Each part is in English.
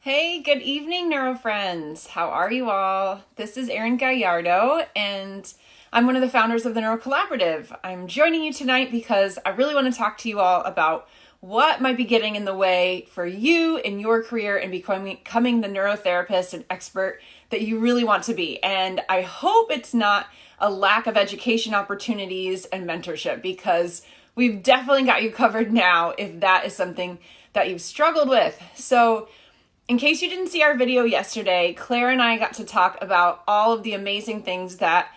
Hey, good evening, Neuro friends. How are you all? This is Erin Gallardo, and I'm one of the founders of the NeuroCollaborative. I'm joining you tonight because I really want to talk to you all about what might be getting in the way for you in your career and becoming the neurotherapist and expert that you really want to be. And I hope it's not a lack of education opportunities and mentorship, because we've definitely got you covered now if that is something that you've struggled with. So in case you didn't see our video yesterday, Claire and I got to talk about all of the amazing things that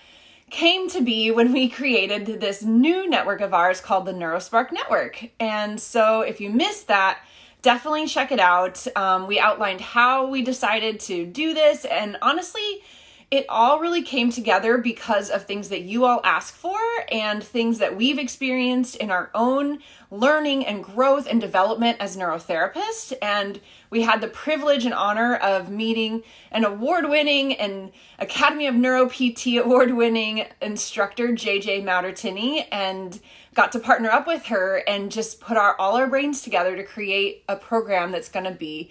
came to be when we created this new network of ours called the NeuroSpark Network. And so if you missed that, definitely check it out. We outlined how we decided to do this, and honestly, it all really came together because of things that you all ask for and things that we've experienced in our own learning and growth and development as neurotherapists. And we had the privilege and honor of meeting an award-winning and Academy of Neuro PT award-winning instructor, JJ Maudertini, and got to partner up with her and just put all our brains together to create a program that's going to be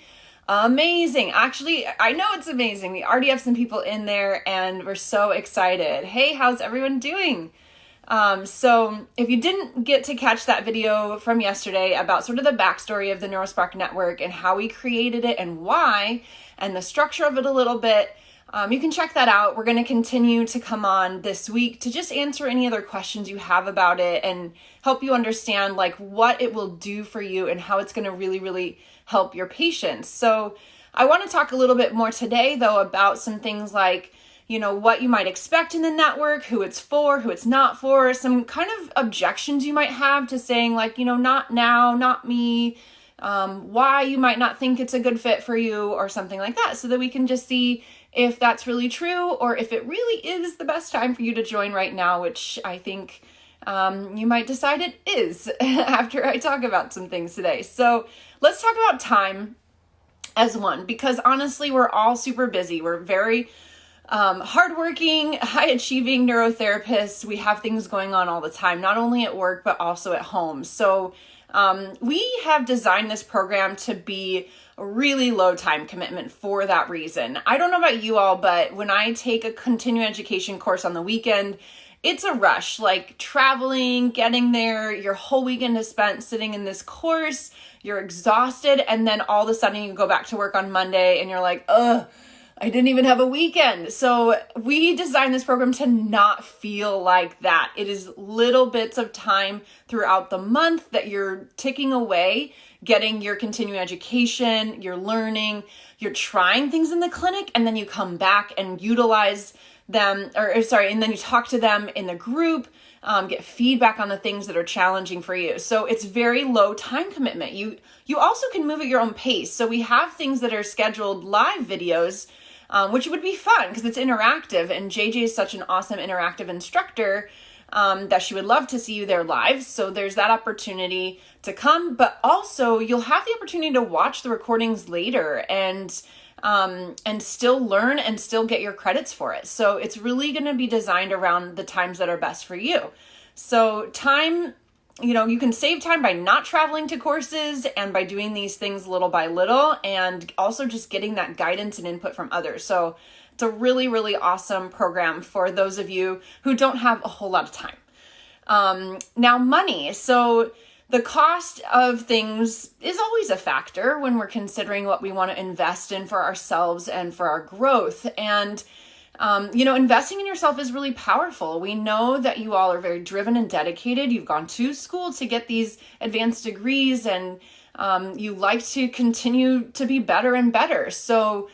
amazing. Actually, I know it's amazing. We already have some people in there and we're so excited. Hey, how's everyone doing? So if you didn't get to catch that video from yesterday about sort of the backstory of the NeuroSpark Network and how we created it and why, and the structure of it a little bit, you can check that out. We're going to continue to come on this week to just answer any other questions you have about it and help you understand like what it will do for you and how it's going to really, really help your patients. So I want to talk a little bit more today, though, about some things like, what you might expect in the network, who it's for, who it's not for, some kind of objections you might have to saying like, not now, not me, why you might not think it's a good fit for you or something like that, so that we can just see if that's really true or if it really is the best time for you to join right now, which I think you might decide it is after I talk about some things today. So let's talk about time as one, because honestly, we're all super busy. We're very hardworking, high-achieving neurotherapists. We have things going on all the time, not only at work, but also at home. So we have designed this program to be a really low time commitment for that reason. I don't know about you all, but when I take a continuing education course on the weekend, it's a rush, like traveling, getting there, your whole weekend is spent sitting in this course, you're exhausted, and then all of a sudden you go back to work on Monday and you're like, ugh, I didn't even have a weekend. So we designed this program to not feel like that. It is little bits of time throughout the month that you're ticking away, getting your continuing education, you're learning, you're trying things in the clinic, and then you come back and utilize them, and then you talk to them in the group, get feedback on the things that are challenging for you. So it's very low time commitment. You also can move at your own pace. So we have things that are scheduled live videos, which would be fun because it's interactive, and JJ is such an awesome interactive instructor that she would love to see you there live. So there's that opportunity to come, but also you'll have the opportunity to watch the recordings later and still learn and still get your credits for it. So it's really going to be designed around the times that are best for you. So time, you can save time by not traveling to courses and by doing these things little by little, and also just getting that guidance and input from others. So it's a really, really awesome program for those of you who don't have a whole lot of time. Now, money. So the cost of things is always a factor when we're considering what we want to invest in for ourselves and for our growth. And, investing in yourself is really powerful. We know that you all are very driven and dedicated. You've gone to school to get these advanced degrees, and you like to continue to be better and better. So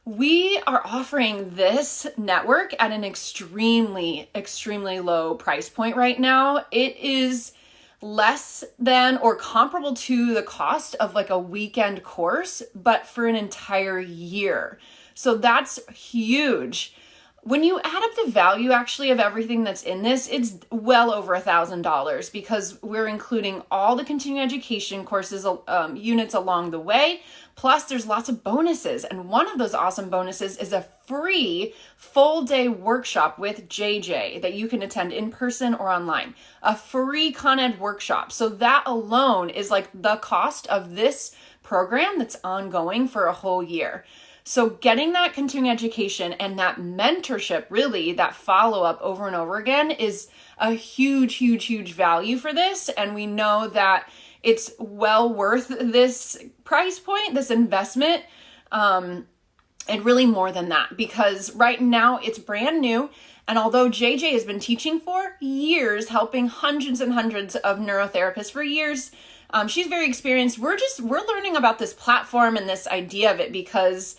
we are offering this network at an extremely, extremely low price point right now. It is less than or comparable to the cost of like a weekend course, but for an entire year. So that's huge. When you add up the value actually of everything that's in this, it's well over $1,000 because we're including all the continuing education courses, units along the way. Plus there's lots of bonuses. And one of those awesome bonuses is a free full day workshop with JJ that you can attend in person or online, a free Con Ed workshop. So that alone is like the cost of this program that's ongoing for a whole year. So getting that continuing education and that mentorship, really that follow-up over and over again, is a huge, huge, huge value for this. And we know that it's well worth this price point, this investment, and really more than that, because right now it's brand new. And although JJ has been teaching for years, helping hundreds and hundreds of neurotherapists for years, she's very experienced. We're learning about this platform and this idea of it because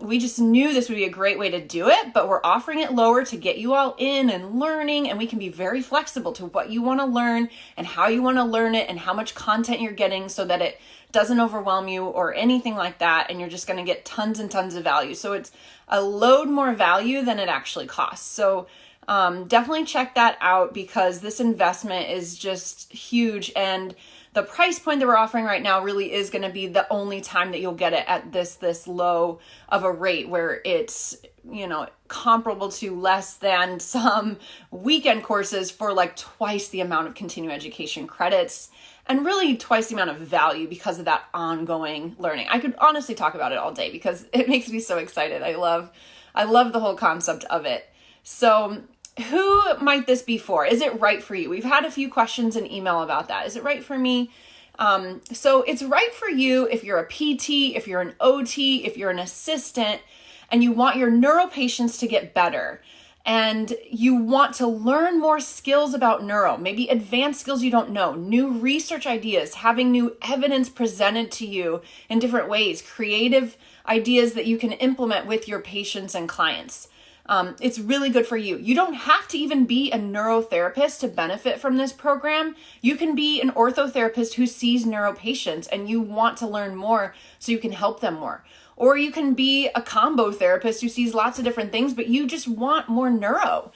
we just knew this would be a great way to do it, but we're offering it lower to get you all in and learning, and we can be very flexible to what you want to learn and how you want to learn it and how much content you're getting so that it doesn't overwhelm you or anything like that, and you're just going to get tons and tons of value. So it's a load more value than it actually costs. So definitely check that out, because this investment is just huge, and the price point that we're offering right now really is going to be the only time that you'll get it at this low of a rate, where it's, comparable to less than some weekend courses for like twice the amount of continuing education credits, and really twice the amount of value because of that ongoing learning. I could honestly talk about it all day because it makes me so excited. I love the whole concept of it. So who might this be for? Is it right for you? We've had a few questions in email about that. Is it right for me? So it's right for you if you're a PT, if you're an OT, if you're an assistant, and you want your neuro patients to get better, and you want to learn more skills about neuro, maybe advanced skills you don't know, new research ideas, having new evidence presented to you in different ways, creative ideas that you can implement with your patients and clients. It's really good for you. You don't have to even be a neurotherapist to benefit from this program. You can be an orthotherapist who sees neuro patients and you want to learn more so you can help them more. Or you can be a combo therapist who sees lots of different things, but you just want more neuro.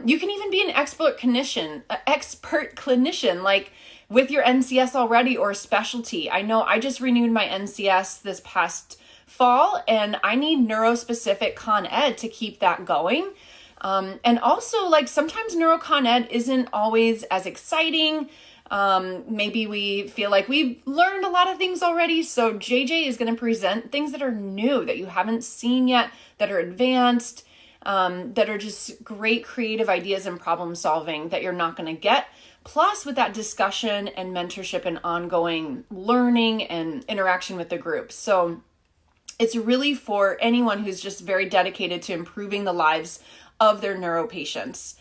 You can even be an expert clinician, like with your NCS already, or a specialty. I know I just renewed my NCS this past fall, and I need neuro-specific con ed to keep that going. And also, like, sometimes neuro con ed isn't always as exciting. Maybe we feel like we've learned a lot of things already. So JJ is going to present things that are new, that you haven't seen yet, that are advanced, that are just great creative ideas and problem solving that you're not going to get. Plus with that discussion and mentorship and ongoing learning and interaction with the group. So it's really for anyone who's just very dedicated to improving the lives of their neuro patients.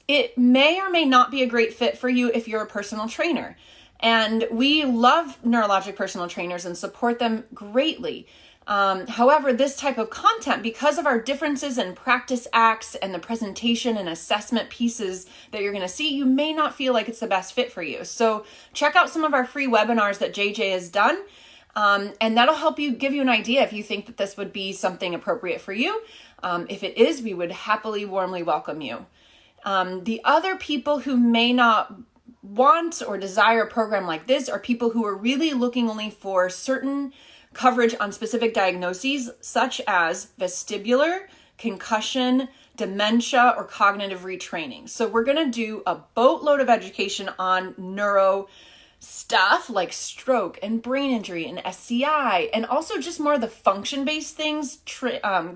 It may or may not be a great fit for you if you're a personal trainer. And we love Neurologic personal trainers and support them greatly. However, this type of content, because of our differences in practice acts and the presentation and assessment pieces that you're going to see, you may not feel like it's the best fit for you. So check out some of our free webinars that JJ has done. And that'll help you, give you an idea if you think that this would be something appropriate for you. If it is, we would happily, warmly welcome you. The other people who may not want or desire a program like this are people who are really looking only for certain coverage on specific diagnoses, such as vestibular, concussion, dementia, or cognitive retraining. So we're going to do a boatload of education on neuro stuff like stroke and brain injury and SCI, and also just more of the function-based things,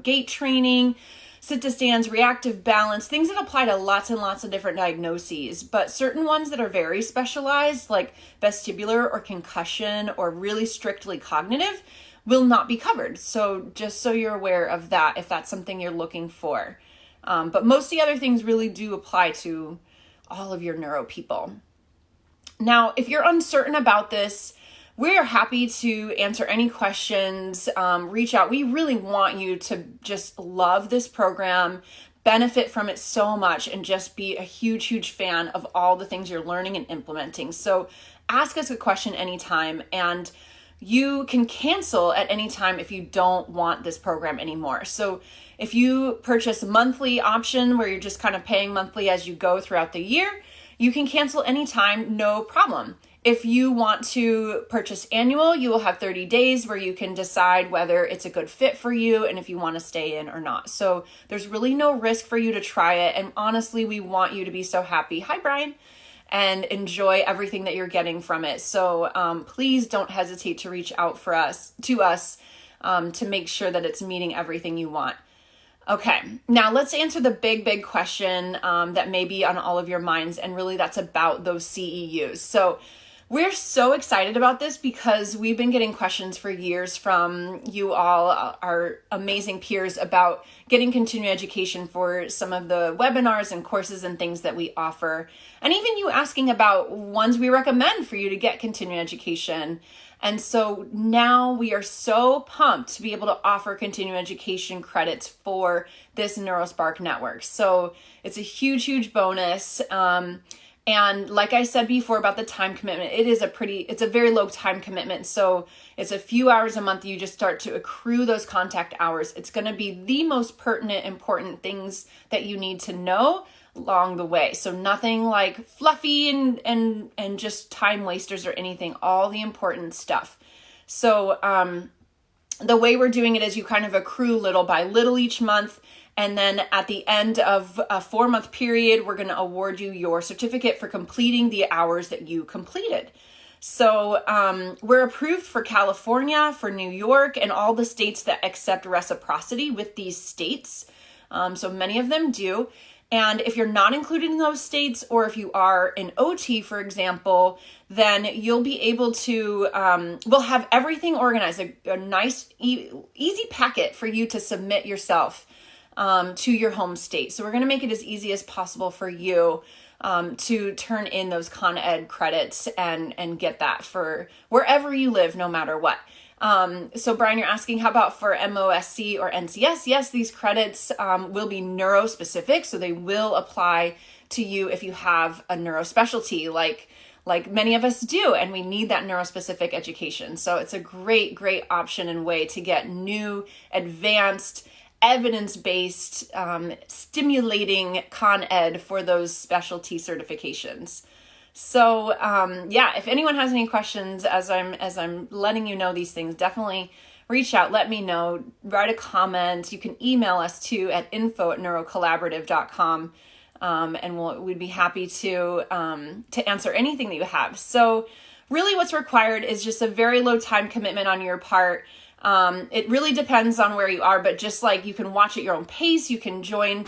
gait training, sit-to-stands, reactive balance, things that apply to lots and lots of different diagnoses, but certain ones that are very specialized, like vestibular or concussion or really strictly cognitive, will not be covered. So just so you're aware of that, if that's something you're looking for. But most of the other things really do apply to all of your neuro people. Now, if you're uncertain about this, we are happy to answer any questions. Reach out. We really want you to just love this program, benefit from it so much, and just be a huge, huge fan of all the things you're learning and implementing. So ask us a question anytime, and you can cancel at any time if you don't want this program anymore. So if you purchase a monthly option where you're just kind of paying monthly as you go throughout the year, you can cancel anytime, no problem. If you want to purchase annual, you will have 30 days where you can decide whether it's a good fit for you and if you want to stay in or not. So there's really no risk for you to try it. And honestly, we want you to be so happy. Hi, Brian. and enjoy everything that you're getting from it. So please don't hesitate to reach out to us to make sure that it's meeting everything you want. Okay, now let's answer the big question that may be on all of your minds, and really that's about those CEUs. So we're so excited about this because we've been getting questions for years from you all, our amazing peers, about getting continuing education for some of the webinars and courses and things that we offer. And even you asking about ones we recommend for you to get continuing education. And so now we are so pumped to be able to offer continuing education credits for this NeuroSpark network. So it's a huge bonus. And like I said before about the time commitment, it's a very low time commitment. So it's a few hours a month. You just start to accrue those contact hours. It's going to be the most pertinent, important things that you need to know along the way. So nothing like fluffy and just time wasters or anything, all the important stuff. So the way we're doing it is you kind of accrue little by little each month. And then at the end of a 4-month period, we're going to award you your certificate for completing the hours that you completed. So we're approved for California, for New York, and all the states that accept reciprocity with these states. So many of them do. And if you're not included in those states, or if you are an OT, for example, then you'll be able to, we'll have everything organized, a nice, easy packet for you to submit yourself to your home state. So we're going to make it as easy as possible for you to turn in those Con Ed credits and get that for wherever you live, no matter what. So Brian, you're asking, how about for MOSC or NCS? Yes, these credits will be neuro specific, so they will apply to you if you have a neuro specialty like many of us do, and we need that neuro-specific education. So it's a great option and way to get new, advanced, evidence-based, stimulating Con Ed for those specialty certifications. So if anyone has any questions as I'm letting you know these things, definitely reach out, let me know, write a comment. You can email us too at info@neurocollaborative.com. And we'd be happy to answer anything that you have. So really what's required is just a very low time commitment on your part. It really depends on where you are, but just like you can watch at your own pace, you can join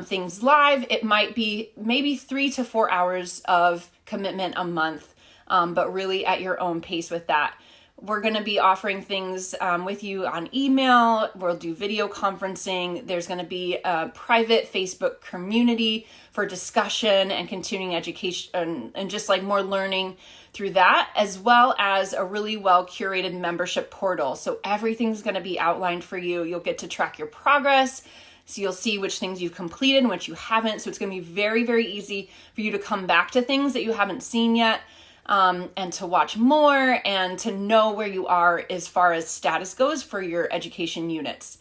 things live. It might be maybe 3 to 4 hours of commitment a month, but really at your own pace with that. We're going to be offering things with you on email. We'll do video conferencing. There's going to be a private Facebook community for discussion and continuing education and just like more learning through that, as well as a really well curated membership portal. So everything's going to be outlined for you. You'll get to track your progress. So you'll see which things you've completed and which you haven't. So it's going to be very easy for you to come back to things that you haven't seen yet. And to watch more and to know where you are as far as status goes for your education units.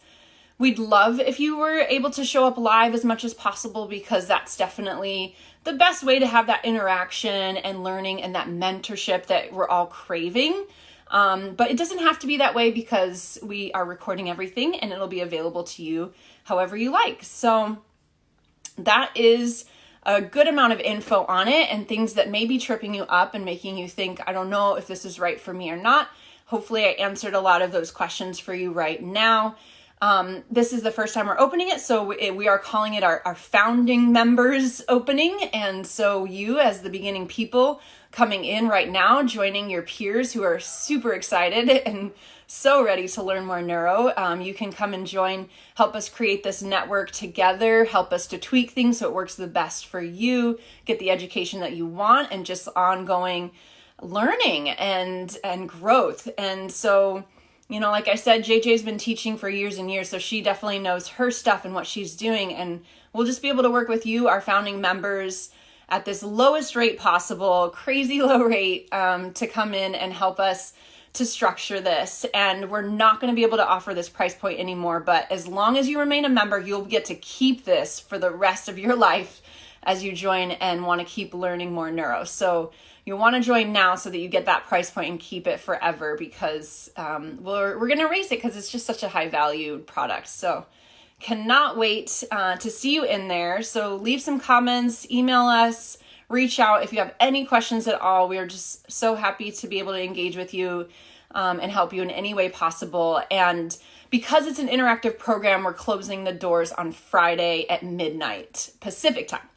We'd love if you were able to show up live as much as possible, because that's definitely the best way to have that interaction and learning and that mentorship that we're all craving. But it doesn't have to be that way, because we are recording everything and it'll be available to you however you like. So that is a good amount of info on it, and things that may be tripping you up and making you think, I don't know if this is right for me or not. Hopefully I answered a lot of those questions for you right now. This is the first time we're opening it, so we are calling it our founding members opening. And so you, as the beginning people coming in right now, joining your peers who are super excited and so ready to learn more neuro, you can come and join, help us create this network together, help us to tweak things so it works the best for you, get the education that you want, and just ongoing learning and growth. And so, you know, like I said, JJ's been teaching for years and years, so she definitely knows her stuff and what she's doing. And we'll just be able to work with you, our founding members, at this lowest rate possible, crazy low rate, to come in and help us to structure this. And we're not going to be able to offer this price point anymore, but as long as you remain a member, you'll get to keep this for the rest of your life as you join and want to keep learning more neuro. So you'll want to join now so that you get that price point and keep it forever, because we're going to raise it because it's just such a high valued product. So cannot wait to see you in there. So leave some comments, email us, reach out if you have any questions at all. We are just so happy to be able to engage with you and help you in any way possible. And because it's an interactive program, we're closing the doors on Friday at midnight Pacific time.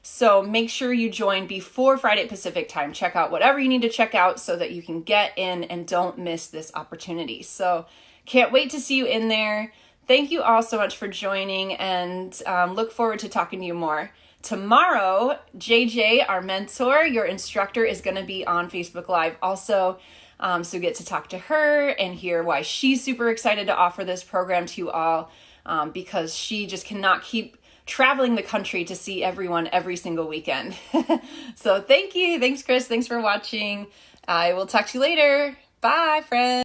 So make sure you join before Friday Pacific time. Check out whatever you need to check out so that you can get in and don't miss this opportunity. So can't wait to see you in there. Thank you all so much for joining, and look forward to talking to you more. Tomorrow, JJ, our mentor, your instructor, is going to be on Facebook Live also. So get to talk to her and hear why she's super excited to offer this program to you all, because she just cannot keep traveling the country to see everyone every single weekend. So thank you. Thanks, Chris. Thanks for watching. I will talk to you later. Bye, friends.